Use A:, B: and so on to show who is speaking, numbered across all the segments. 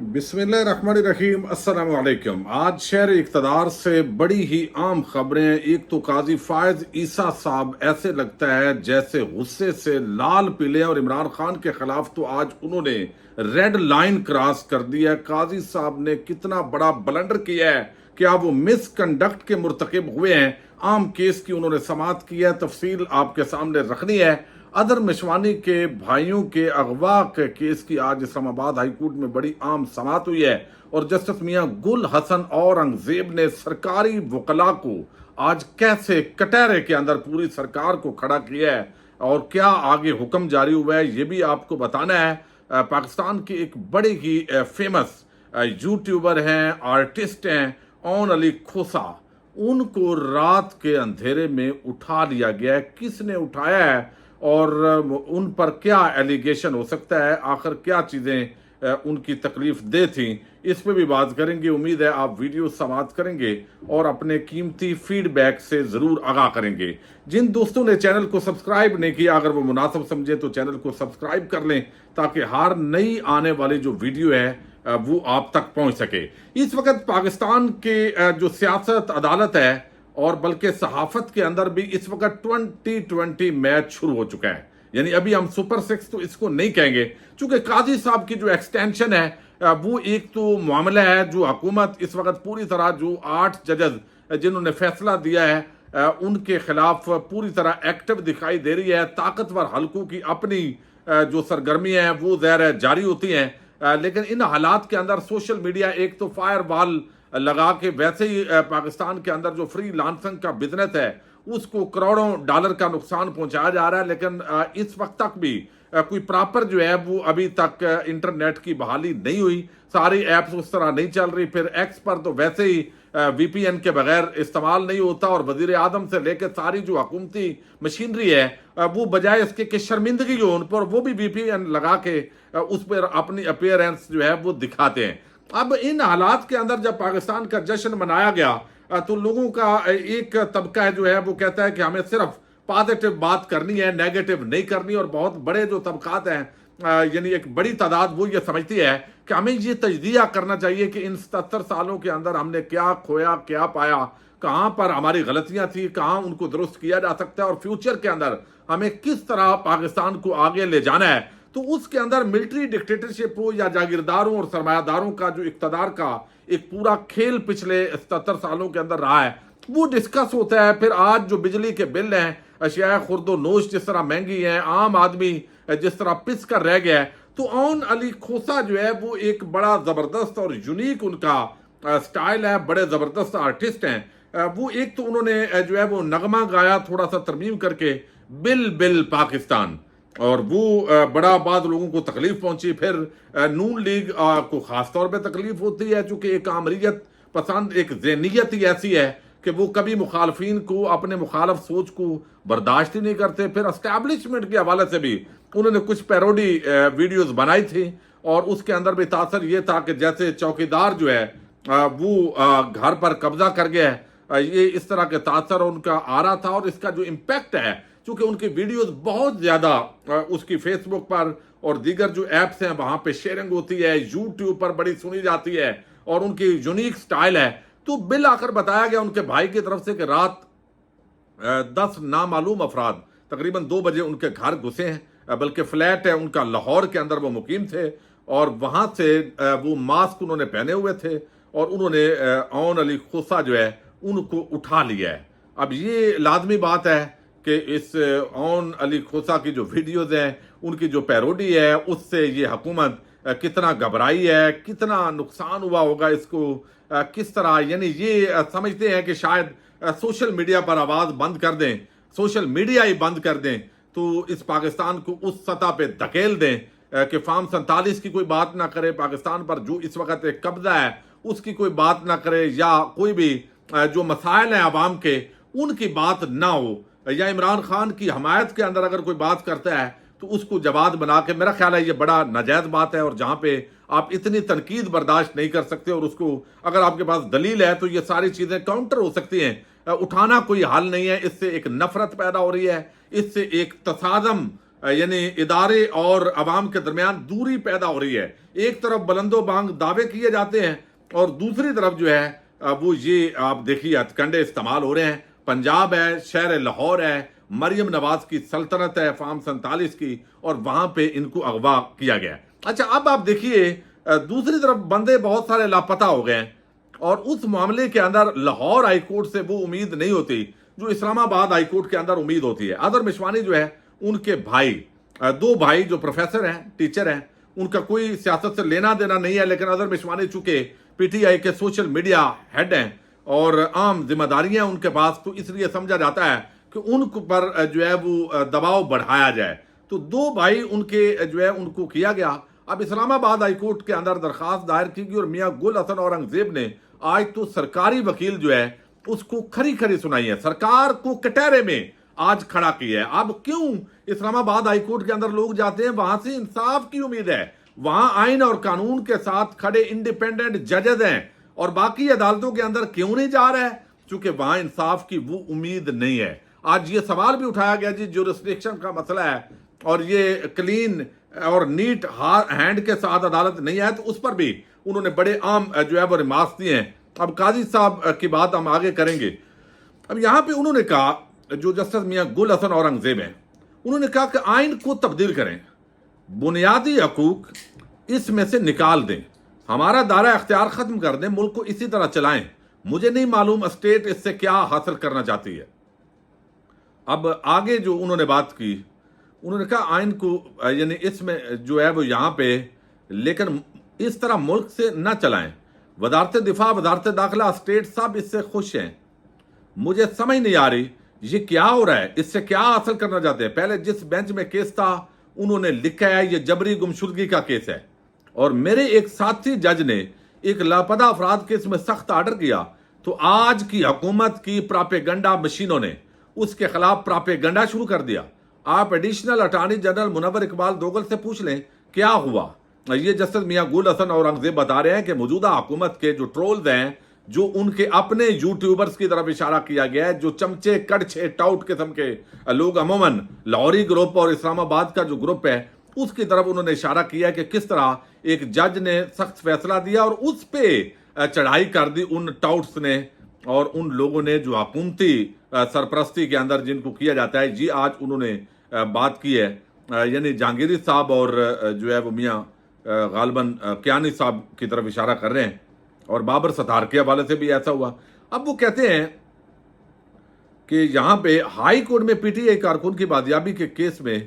A: बिस्मिल्लाहिर्रहमानिर्रहीम अस्सलाम वालेकुम। आज शहर इक़्तिदार से बड़ी ही आम खबरें। एक तो काजी फायज ईसा साहब ऐसे लगता है जैसे गुस्से से लाल पीले, और इमरान खान के खिलाफ तो आज उन्होंने रेड लाइन क्रॉस कर दिया। काजी साहब ने कितना बड़ा ब्लंडर किया है, क्या वो मिसकंडक्ट के मुर्तकिब हुए हैं। आम केस की उन्होंने समाअत की है, तफसील आपके सामने रखनी है। अदर मिशवानी के भाइयों के अगवा के केस की आज इस्लामाबाद हाई कोर्ट में बड़ी आम समाअत हुई है, और जस्टिस मियां गुल हसन औरंगजेब ने सरकारी वकला को आज कैसे कटहरे के अंदर पूरी सरकार को खड़ा किया है और क्या आगे हुक्म जारी हुआ है, ये भी आपको बताना है। पाकिस्तान के एक बड़े ही फेमस यूट्यूबर हैं, आर्टिस्ट हैं, ओन अली खोसा, उनको रात के अंधेरे में उठा लिया गया है। किसने उठाया है और उन पर क्या एलिगेशन हो सकता है, आखिर क्या चीज़ें उनकी तकलीफ दे थी, इस पे भी बात करेंगे। उम्मीद है आप वीडियो समाप्त करेंगे और अपने कीमती फीडबैक से ज़रूर आगाह करेंगे। जिन दोस्तों ने चैनल को सब्सक्राइब नहीं किया, अगर वो मुनासिब समझे तो चैनल को सब्सक्राइब कर लें, ताकि हर नई आने वाली जो वीडियो है वो आप तक पहुंच सके। इस वक्त पाकिस्तान के जो सियासत, अदालत है और बल्कि सहाफत के अंदर भी इस वक्त 2020 मैच शुरू हो चुका है। यानी अभी हम सुपर 6 तो इसको नहीं कहेंगे, क्योंकि काजी साहब की जो एक्सटेंशन है वो एक तो मामला है जो हुकूमत इस वक्त पूरी तरह, जो 8 जजेस जिन्होंने फैसला दिया है उनके खिलाफ पूरी तरह एक्टिव दिखाई दे रही है। ताकतवर हलकों की अपनी जो सरगर्मियां हैं वो ज़ाहिर जारी होती हैं, लेकिन इन हालात के अंदर सोशल मीडिया एक तो फायर वॉल लगा के, वैसे ही पाकिस्तान के अंदर जो फ्री लांसिंग का बिजनेस है उसको करोड़ों डॉलर का नुकसान पहुंचाया जा रहा है। लेकिन इस वक्त तक भी कोई प्रॉपर जो है वो अभी तक इंटरनेट की बहाली नहीं हुई, सारी एप्स उस तरह नहीं चल रही। फिर एक्स पर तो वैसे ही वीपीएन के बगैर इस्तेमाल नहीं होता, और वजीर आजम से लेकर सारी जो हुकूमती मशीनरी है वो बजाय इसके कि शर्मिंदगी हो उन पर, वो भी वीपीएन लगा के उस पर अपनी अपीयरेंस जो है वो दिखाते हैं। अब इन हालात के अंदर जब पाकिस्तान का जश्न मनाया गया तो लोगों का एक तबका है जो है वो कहता है कि हमें सिर्फ पॉजिटिव बात करनी है, नेगेटिव नहीं करनी। और बहुत बड़े जो तबकात हैं, यानी एक बड़ी तादाद, वो ये समझती है कि हमें ये तजदिया करना चाहिए कि इन 77 सालों के अंदर हमने क्या खोया, क्या पाया, कहाँ पर हमारी गलतियां थी, कहाँ उनको दुरुस्त किया जा सकता है, और फ्यूचर के अंदर हमें किस तरह पाकिस्तान को आगे ले जाना है। तो उसके अंदर मिलिट्री डिक्टेटरशिप हो या जागीरदारों और सरमायादारों का जो इक़्तिदार का एक पूरा खेल पिछले 77 सालों के अंदर रहा है वो डिस्कस होता है। फिर आज जो बिजली के बिल हैं, अशिया खुर्दो नोश जिस तरह महंगी है, आम आदमी जिस तरह पिस कर रह गया है, तो ओन अली खोसा जो है वो एक बड़ा जबरदस्त और यूनिक उनका स्टाइल है, बड़े जबरदस्त आर्टिस्ट हैं। वो एक तो उन्होंने जो है वो नगमा गाया थोड़ा सा तरमीम करके, बिल बिल पाकिस्तान, और वो बड़ा बाद लोगों को तकलीफ पहुंची। फिर नून लीग को खास तौर पे तकलीफ होती है, चूंकि एक आमरीत पसंद एक ज़हनीयत ही ऐसी है कि वो कभी मुखालफिन को, अपने मुखालफ सोच को बर्दाश्त ही नहीं करते। फिर एस्टैब्लिशमेंट के हवाले से भी उन्होंने कुछ पैरोडी वीडियोस बनाई थी, और उसके अंदर भी तासर ये था कि जैसे चौकीदार जो है वो घर पर कब्जा कर गया है, ये इस तरह के तासर उनका आ रहा था। और इसका जो इम्पैक्ट है, चूंकि उनकी वीडियोस बहुत ज्यादा उसकी फेसबुक पर और दीगर जो एप्स हैं वहां पे शेयरिंग होती है, यूट्यूब पर बड़ी सुनी जाती है, और उनकी यूनिक स्टाइल है। तो बिल आकर बताया गया उनके भाई की तरफ से कि रात 10 नामालूम अफराद तकरीबन 2 बजे उनके घर घुसे हैं, बल्कि फ्लैट है उनका लाहौर के अंदर, वो मुकीम थे, और वहां से वो मास्क उन्होंने पहने हुए थे, और उन्होंने ओन अली खोसा जो है उनको उठा लिया है। अब ये लाजमी बात है कि इस ओन अली खोसा की जो वीडियोज हैं, उनकी जो पैरोडी है, उससे ये हुकूमत कितना घबराई है, कितना नुकसान हुआ होगा इसको, किस तरह, यानी ये समझते हैं कि शायद सोशल मीडिया पर आवाज़ बंद कर दें, सोशल मीडिया ही बंद कर दें, तो इस पाकिस्तान को उस सतह पे धकेल दें कि फार्म 47 की कोई बात ना करे, पाकिस्तान पर जो इस वक्त एक कब्जा है उसकी कोई बात ना करे, या कोई भी जो मसाइल हैं आवाम के उनकी बात ना हो, या इमरान खान की हमायत के अंदर अगर कोई बात करता है तो उसको जवाब बना के, मेरा ख्याल है ये बड़ा नाजायज बात है। और जहां पे आप इतनी तनकीद बर्दाश्त नहीं कर सकते, और उसको अगर आपके पास दलील है तो ये सारी चीजें काउंटर हो सकती हैं, उठाना कोई हल नहीं है। इससे एक नफरत पैदा हो रही है, इससे एक तसादम یعنی ادارے اور عوام کے درمیان دوری پیدا ہو رہی ہے. ایک طرف بلند و بانگ دعوے کیے جاتے ہیں اور دوسری طرف جو ہے وہ یہ آپ دیکھیے ہتھ کنڈے استعمال ہو رہے ہیں. پنجاب ہے، شہر لاہور ہے، مریم نواز کی سلطنت ہے فارم 47 کی، اور وہاں پہ ان کو اغوا کیا گیا. اچھا اب آپ دیکھیے دوسری طرف بندے بہت سارے لاپتہ ہو گئے ہیں، اور اس معاملے کے اندر لاہور ہائی کورٹ سے وہ امید نہیں ہوتی جو اسلام آباد ہائی کورٹ کے اندر امید ہوتی ہے. اظہر مشوانی جو ہے ان کے بھائی، دو بھائی جو پروفیسر ہیں، ٹیچر ہیں، ان کا کوئی سیاست سے لینا دینا نہیں ہے، لیکن اظہر مشوانی چونکہ پی ٹی آئی کے سوشل میڈیا ہیڈ ہیں اور عام ذمہ داریاں ان کے پاس، تو اس لیے سمجھا جاتا ہے کہ ان پر جو ہے وہ دباؤ بڑھایا جائے. تو دو بھائی ان کے جو ہے ان کو کیا گیا. اب اسلام آباد ہائی کورٹ کے اندر درخواست دائر کی گئی اور میاں گل حسن اورنگزیب نے آج تو سرکاری وکیل جو ہے اس کو کھری کھری سنائی ہے، سرکار کو کٹہرے میں آج کھڑا کیا ہے. اب کیوں اسلام آباد ہائی کورٹ کے اندر لوگ جاتے ہیں؟ وہاں سے انصاف کی امید ہے، وہاں آئین اور قانون کے ساتھ کھڑے انڈیپینڈنٹ ججز ہیں، اور باقی عدالتوں کے اندر کیوں نہیں جا رہا ہے؟ چونکہ وہاں انصاف کی وہ امید نہیں ہے. آج یہ سوال بھی اٹھایا گیا جی جورسڈکشن کا مسئلہ ہے اور یہ کلین اور نیٹ ہینڈ کے ساتھ عدالت نہیں ہے، تو اس پر بھی انہوں نے بڑے عام جو ہے وہ ریمارکس دیے ہیں. اب قاضی صاحب کی بات ہم آگے کریں گے. اب یہاں پہ انہوں نے کہا، جو جسٹس میاں گل حسن اورنگزیب ہیں، انہوں نے کہا کہ آئین کو تبدیل کریں، بنیادی حقوق اس میں سے نکال دیں، ہمارا دائرہ اختیار ختم کر دیں، ملک کو اسی طرح چلائیں. مجھے نہیں معلوم اسٹیٹ اس سے کیا حاصل کرنا چاہتی ہے. اب آگے جو انہوں نے بات کی، انہوں نے کہا آئین کو یعنی اس میں جو ہے وہ یہاں پہ، لیکن اس طرح ملک سے نہ چلائیں. وزارت دفاع، وزارت داخلہ، اسٹیٹ سب اس سے خوش ہیں. مجھے سمجھ نہیں آ رہی یہ کیا ہو رہا ہے، اس سے کیا حاصل کرنا چاہتے ہیں. پہلے جس بینچ میں کیس تھا انہوں نے لکھا ہے یہ جبری گمشدگی کا کیس ہے، اور میرے ایک ساتھی جج نے ایک لاپتہ افراد کیس میں سخت آرڈر کیا. تو آج کی حکومت کی پراپیگنڈا مشینوں نے اس کے خلاف پراپیگنڈا شروع کر دیا. آپ ایڈیشنل اٹارنی جنرل منور اقبال دوگل سے پوچھ لیں کیا ہوا. یہ جسٹس میاں گل حسن اورنگزیب بتا رہے ہیں کہ موجودہ حکومت کے جو ٹرولز ہیں، جو ان کے اپنے یوٹیوبرز کی طرف اشارہ کیا گیا ہے، جو چمچے کڑچھے ٹاؤٹ قسم کے لوگ، عموماً لاہوری گروپ اور اسلام آباد کا جو گروپ ہے اس کی طرف انہوں نے اشارہ کیا کہ کس طرح ایک جج نے سخت فیصلہ دیا اور اس پہ چڑھائی کر دی ان ٹاؤٹس نے اور ان لوگوں نے جو حکومتی سرپرستی کے اندر جن کو کیا جاتا ہے. یہ آج انہوں نے بات کی ہے، یعنی جہانگیری صاحب اور جو ہے وہ میاں غالباً کیانی صاحب کی طرف اشارہ کر رہے ہیں، اور بابر ستار کے حوالے سے بھی ایسا ہوا. اب وہ کہتے ہیں کہ یہاں پہ ہائی کورٹ میں پی ٹی آئی کارکن کی بازیابی کے کیس میں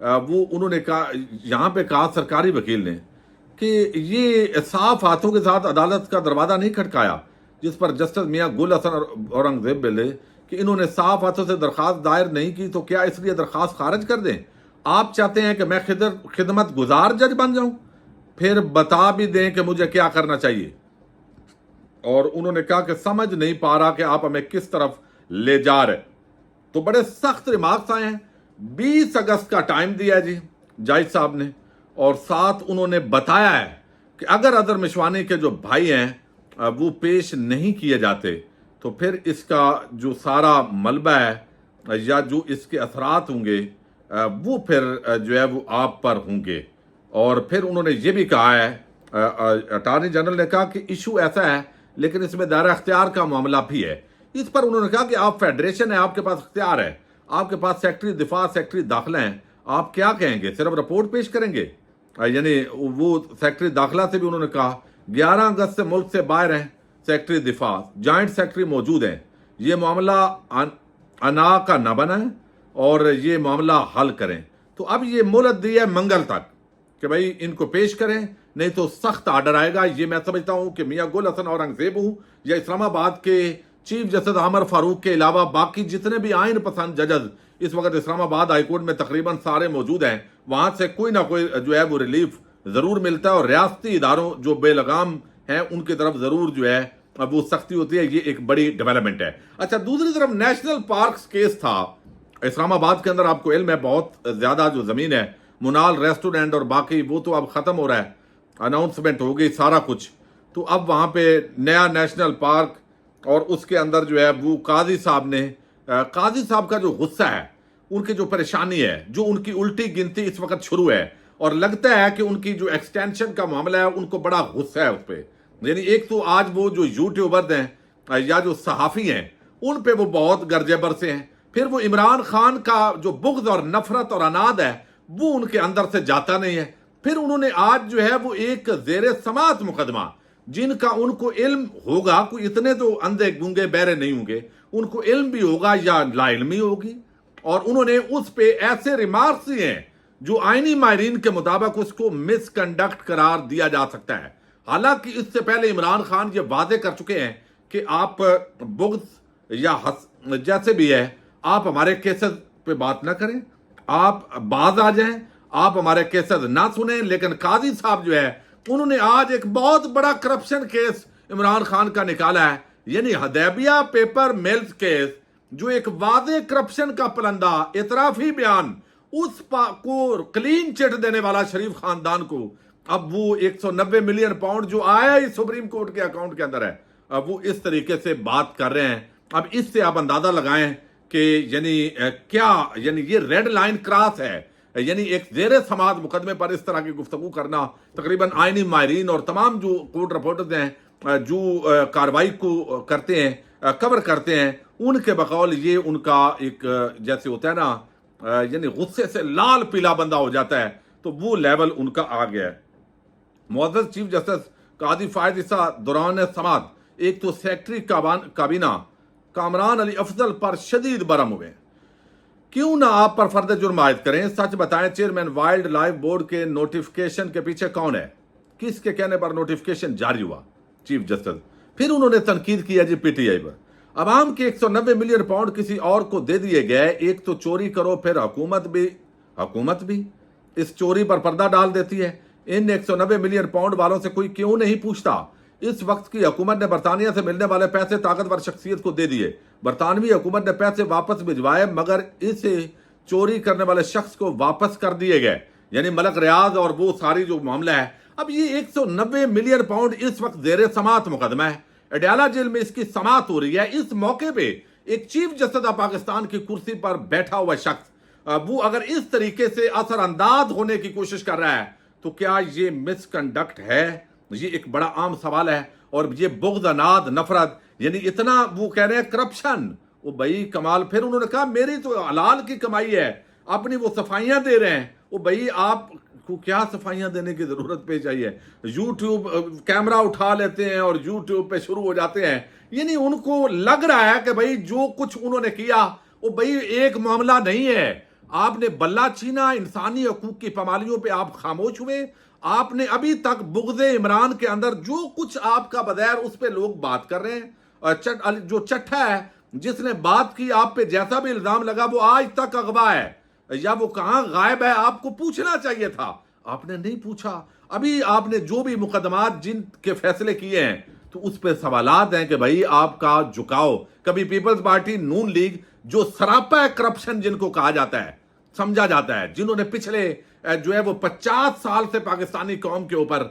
A: وہ انہوں نے کہا، یہاں پہ کہا سرکاری وکیل نے کہ یہ صاف ہاتھوں کے ساتھ عدالت کا دروازہ نہیں کھٹکایا، جس پر جسٹس میاں گل حسن اورنگزیب بولے کہ انہوں نے صاف ہاتھوں سے درخواست دائر نہیں کی تو کیا اس لیے درخواست خارج کر دیں؟ آپ چاہتے ہیں کہ میں خدمت گزار جج بن جاؤں؟ پھر بتا بھی دیں کہ مجھے کیا کرنا چاہیے. اور انہوں نے کہا کہ سمجھ نہیں پا رہا کہ آپ ہمیں کس طرف لے جا رہے. تو بڑے سخت ریمارکس آئے ہیں. 20 اگست کا ٹائم دیا ہے جی جج صاحب نے، اور ساتھ انہوں نے بتایا ہے کہ اگر اظہر مشوانی کے جو بھائی ہیں وہ پیش نہیں کیے جاتے تو پھر اس کا جو سارا ملبہ ہے یا جو اس کے اثرات ہوں گے وہ پھر جو ہے وہ آپ پر ہوں گے. اور پھر انہوں نے یہ بھی کہا ہے، اٹارنی جنرل نے کہا کہ ایشو ایسا ہے لیکن اس میں دائرہ اختیار کا معاملہ بھی ہے. اس پر انہوں نے کہا کہ آپ فیڈریشن ہے، آپ کے پاس اختیار ہے، آپ کے پاس سیکٹری دفاع، سیکٹری داخلہ ہیں، آپ کیا کہیں گے؟ صرف رپورٹ پیش کریں گے؟ یعنی وہ سیکٹری داخلہ سے بھی انہوں نے کہا 11 اگست سے ملک سے باہر ہیں سیکٹری دفاع، جوائنٹ سیکٹری موجود ہیں، یہ معاملہ انا کا نہ بنائیں اور یہ معاملہ حل کریں. تو اب یہ مہلت دی ہے منگل تک کہ بھائی ان کو پیش کریں، نہیں تو سخت آرڈر آئے گا. یہ میں سمجھتا ہوں کہ میاں گل حسن اورنگزیب ہوں یا اسلام آباد کے چیف جسٹس عامر فاروق کے علاوہ باقی جتنے بھی آئین پسند ججز اس وقت اسلام آباد ہائی کورٹ میں تقریباً سارے موجود ہیں، وہاں سے کوئی نہ کوئی جو ہے وہ ریلیف ضرور ملتا ہے، اور ریاستی اداروں جو بے لگام ہیں ان کی طرف ضرور جو ہے وہ سختی ہوتی ہے. یہ ایک بڑی ڈیولپمنٹ ہے. اچھا دوسری طرف نیشنل پارکس کیس تھا اسلام آباد کے اندر، آپ کو علم ہے بہت زیادہ جو زمین ہے منال ریسٹورینٹ اور باقی وہ تو اب ختم ہو رہا ہے، اناؤنسمنٹ ہو گئی سارا کچھ. تو اب وہاں پہ نیا نیشنل پارک اور اس کے اندر جو ہے وہ قاضی صاحب کا جو غصہ ہے उनकी जो परेशानी है, जो उनकी उल्टी गिनती इस वक्त शुरू है, और लगता है कि उनकी जो एक्सटेंशन का मामला है उनको बड़ा गुस्सा है उस पर। यानी एक तो आज वो जो यूट्यूबर्स हैं या जो सहाफ़ी हैं उन पे वो बहुत गर्जे बरसे हैं, फिर वो इमरान खान का जो बुग़्ज़ और नफरत और अनाद है वो उनके अंदर से जाता नहीं है। फिर उन्होंने आज जो है वो एक ज़ेरे समात मुकदमा, जिनका उनको इल्म होगा, कोई इतने तो अंधे गूंगे बहरे नहीं होंगे, उनको इल्म भी होगा या लाइल्मी होगी, और उन्होंने उस पे ऐसे रिमार्क्स दिए हैं जो आईनी माहिरीन के मुताबिक उसको मिसकंडक्ट करार दिया जा सकता है। हालांकि इससे पहले इमरान खान ये वादे कर चुके हैं कि आप बुग़्ज़ या जैसे भी है आप हमारे केसेस पे बात ना करें, आप बाज आ जाएं, आप हमारे केसेस ना सुने। लेकिन काजी साहब जो है उन्होंने आज एक बहुत बड़ा करप्शन केस इमरान खान का निकाला है, यानी हदैबिया पेपर मिल्स केस, जो एक वादे करप्शन का पलंदा, इतराफी बयान, उस को क्लीन चिट देने वाला शरीफ खानदान को अब वो 190 मिलियन पाउंड जो आया ही सुप्रीम कोर्ट के अकाउंट के अंदर है, अब वो इस तरीके से बात कर रहे हैं। अब इससे आप अंदाजा लगाएं कि यानी क्या, यानी ये रेड लाइन क्रॉस है, यानी एक ज़ेरे समात मुकदमे पर इस तरह की गुफ्तगू करना तकरीबन आईनी माहिरीन और तमाम जो कोर्ट रिपोर्टर्स हैं जो कार्रवाई को करते हैं, कवर करते हैं, उनके बकौल ये उनका एक जैसे होता है ना, यानी गुस्से से लाल पीला बंदा हो जाता है, तो वो लेवल उनका आ गया है। मुअज़्ज़ज़ चीफ जस्टिस काजी फ़ायज़ ईसा दौरान समात एक तो सेक्रेटरी काबीना कामरान अली अफजल पर शदीद बरम हुए, क्यों ना आप पर फर्द जुर्म आयद करें, सच बताएं चेयरमैन वाइल्ड लाइफ बोर्ड के नोटिफिकेशन के पीछे कौन है, किसके कहने पर नोटिफिकेशन जारी हुआ। चीफ जस्टिस फिर उन्होंने तनकीद किया जी पीटीआई पर, अवाम के 190 मिलियन पाउंड किसी और को दे दिए गए, एक तो चोरी करो फिर हुकूमत भी इस चोरी पर पर्दा डाल देती है। इन 190 मिलियन पाउंड वालों से कोई क्यों नहीं पूछता। इस वक्त की हुकूमत ने बरतानिया से मिलने वाले पैसे ताकतवर शख्सियत को दे दिए, बरतानवी हुकूमत ने पैसे वापस भिजवाए मगर इसे चोरी करने वाले शख्स को वापस कर दिए गए, यानी मलक रियाज और वो सारी जो मामला है। अब ये 190 मिलियन पाउंड इस वक्त ज़ेरे समात मुकदमा है, अडयाला जेल में इसकी समात हो रही है। इस मौके पे एक चीफ जस्टिस ऑफ पाकिस्तान की कुर्सी पर बैठा हुआ शख्स वो अगर इस तरीके से असरअंदाज होने की कोशिश कर रहा है तो क्या ये मिसकंडक्ट है? ये एक बड़ा आम सवाल है। और ये बुग़्ज़, अनाद, नफरत, यानी इतना वो कह रहे हैं करप्शन, वो भाई कमाल। फिर उन्होंने कहा मेरी तो हलाल की कमाई है, अपनी वो सफाइयां दे रहे हैं। वो भाई आपको क्या सफाइयां देने की जरूरत पेश आई है? यूट्यूब कैमरा उठा लेते हैं और यूट्यूब पे शुरू हो जाते हैं, यानी उनको लग रहा है कि भाई जो कुछ उन्होंने किया वो भाई एक मामला नहीं है। आपने बल्ला छीना, इंसानी हकूक की पामालियों पे आप खामोश हुए। आपने अभी तक बुग़्ज़े इमरान के अंदर जो कुछ आपका बदैर उस पे लोग बात कर रहे हैं। जो चट्ठा है जिसने बात की आप पे, जैसा भी इल्जाम लगा, वो आज तक अगवा है या वो कहां गायब है। आपको पूछना चाहिए था, आपने नहीं पूछा। अभी आपने जो भी मुकदमात जिन के फैसले किए हैं तो उस पर सवालात हैं कि भाई आपका झुकाव। कभी पीपल्स पार्टी नून लीग जो सरापा करप्शन जिनको कहा जाता है, समझा जाता है, जिन्होंने पिछले जो है वो 50 साल से पाकिस्तानी कौम के ऊपर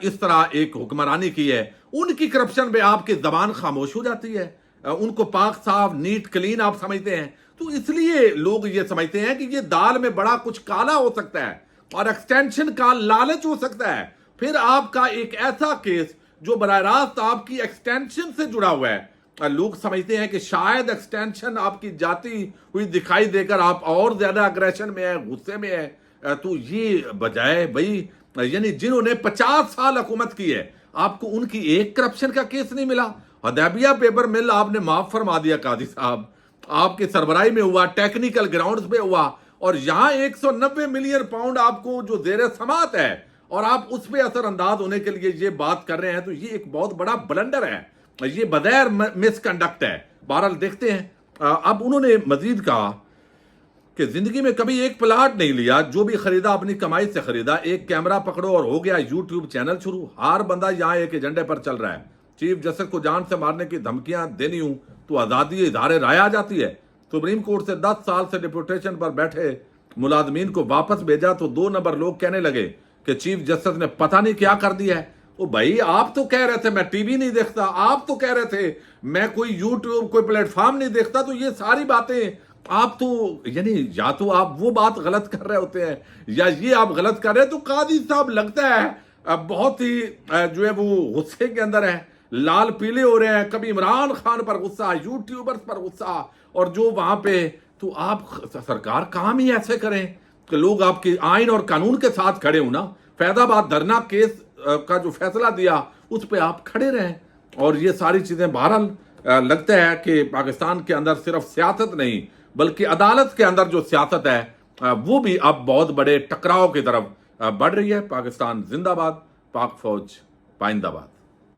A: इस तरह एक हुक्मरानी की है, उनकी करप्शन पे आपकी जबान खामोश हो जाती है। उनको पाक साफ, नीट, क्लीन आप समझते हैं। तो इसलिए लोग ये समझते हैं कि ये दाल में बड़ा कुछ काला हो सकता है और एक्सटेंशन का लालच हो सकता है। फिर आपका एक ऐसा केस जो बराह रास्त आपकी एक्सटेंशन से जुड़ा हुआ है, लोग समझते हैं कि शायद एक्सटेंशन आपकी जाती हुई दिखाई देकर आप और ज्यादा अग्रेशन में है, गुस्से में है। तो ये बजाय भाई, यानी जिन्होंने 50 साल हुकूमत की है, आपको उनकी एक करप्शन का केस नहीं मिला। हदैबिया पेपर मिल आपने माफ फरमा दिया काजी साहब, आपके सरबराही में हुआ, टेक्निकल ग्राउंड्स पे हुआ, और यहां 190 मिलियन पाउंड आपको जो ज़ेरे समात है और आप उस पर असरअंदाज होने के लिए ये बात कर रहे हैं, तो ये एक बहुत बड़ा ब्लंडर है, ये बगैर मिसकंडक्ट है। बहरहाल देखते हैं। अब उन्होंने मजीद कहा कि जिंदगी में कभी एक प्लाट नहीं लिया, जो भी खरीदा अपनी कमाई से खरीदा। एक कैमरा पकड़ो और हो गया यूट्यूब चैनल शुरू। हर बंदा यहाँ एक एजेंडे पर चल रहा है। चीफ जस्टिस को जान से मारने की धमकियां देनी हूं तो आजादी इधारे राय आ जाती है। सुप्रीम कोर्ट से 10 साल से डिप्यूटेशन पर बैठे मुलाजमीन को वापस भेजा तो 2 नंबर लोग कहने लगे कि चीफ जस्टिस ने पता नहीं क्या कर दिया है। ओ भाई, आप तो कह रहे थे मैं टीवी नहीं देखता, आप तो कह रहे थे मैं कोई यूट्यूब, कोई प्लेटफॉर्म नहीं देखता। तो ये सारी बातें آپ تو یعنی یا تو آپ وہ بات غلط کر رہے ہوتے ہیں یا یہ آپ غلط کر رہے ہیں. تو قاضی صاحب لگتا ہے بہت ہی جو ہے وہ غصے کے اندر ہے, لال پیلے ہو رہے ہیں, کبھی عمران خان پر غصہ, یوٹیوبرز پر غصہ, اور جو وہاں پہ. تو آپ سرکار کام ہی ایسے کریں کہ لوگ آپ کے آئین اور قانون کے ساتھ کھڑے ہوں نا. فیض آباد دھرنا کیس کا جو فیصلہ دیا اس پہ آپ کھڑے رہیں. اور یہ ساری چیزیں بہرحال لگتا ہے کہ پاکستان کے اندر صرف سیاست نہیں بلکہ عدالت کے اندر جو سیاست ہے وہ بھی اب بہت بڑے ٹکراؤ کی طرف بڑھ رہی ہے. پاکستان زندہ باد, پاک فوج پائندہ باد.